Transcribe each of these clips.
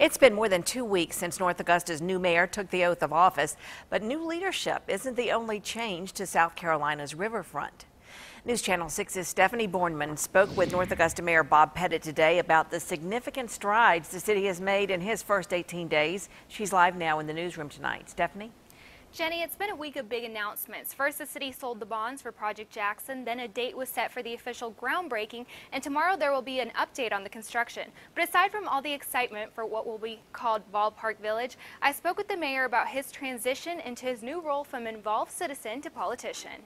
It's been more than 2 weeks since North Augusta's new mayor took the oath of office, but new leadership isn't the only change to South Carolina's riverfront. News Channel 6's Stephanie Bornman spoke with North Augusta Mayor Bob Pettit today about the significant strides the city has made in his first 18 days. She's live now in the newsroom tonight. Stephanie? Jenny, it's been a week of big announcements. First, the city sold the bonds for Project Jackson, then a date was set for the official groundbreaking, and tomorrow there will be an update on the construction. But aside from all the excitement for what will be called Ballpark Village, I spoke with the mayor about his transition into his new role from involved citizen to politician.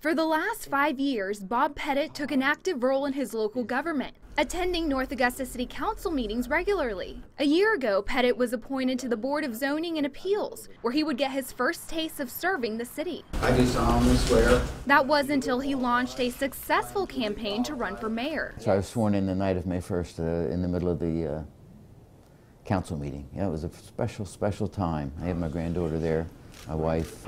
For the last 5 years, Bob Pettit took an active role in his local government, attending North Augusta City Council meetings regularly. A year ago, Pettit was appointed to the Board of Zoning and Appeals, where he would get his first taste of serving the city. I do solemnly swear. That was until he launched a successful campaign to run for mayor. So I was sworn in the night of May 1st in the middle of the council meeting. Yeah, it was a special time. I had my granddaughter there, my wife.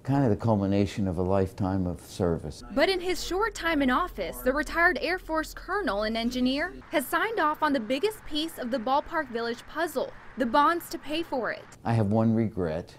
Kind of the culmination of a lifetime of service. But in his short time in office, the retired Air Force colonel and engineer has signed off on the biggest piece of the Ballpark Village puzzle, the bonds to pay for it. I have one regret,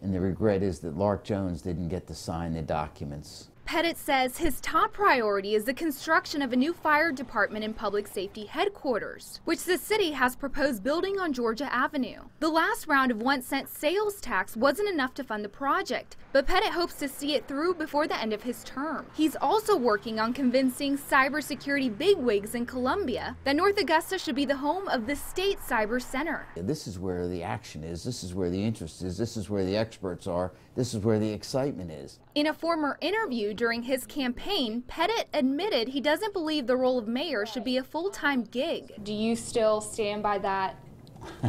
and the regret is that Lark Jones didn't get to sign the documents. Pettit says his top priority is the construction of a new fire department and public safety headquarters, which the city has proposed building on Georgia Avenue. The last round of 1-cent sales tax wasn't enough to fund the project, but Pettit hopes to see it through before the end of his term. He's also working on convincing cybersecurity bigwigs in Columbia that North Augusta should be the home of the state cyber center. This is where the action is, this is where the interest is, this is where the experts are, this is where the excitement is. In a former interview during his campaign, Pettit admitted he doesn't believe the role of mayor should be a full-time gig. Do you still stand by that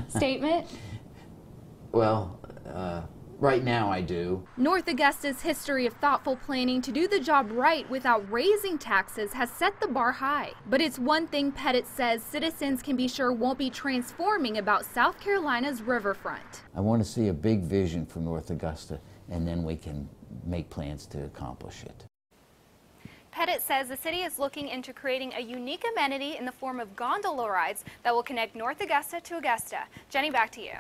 statement? Well, right now I do. North Augusta's history of thoughtful planning to do the job right without raising taxes has set the bar high. But it's one thing Pettit says citizens can be sure won't be transforming about South Carolina's riverfront. I want to see a big vision for North Augusta, and then we can make plans to accomplish it. Pettit says the city is looking into creating a unique amenity in the form of gondola rides that will connect North Augusta to Augusta. Jenny, back to you.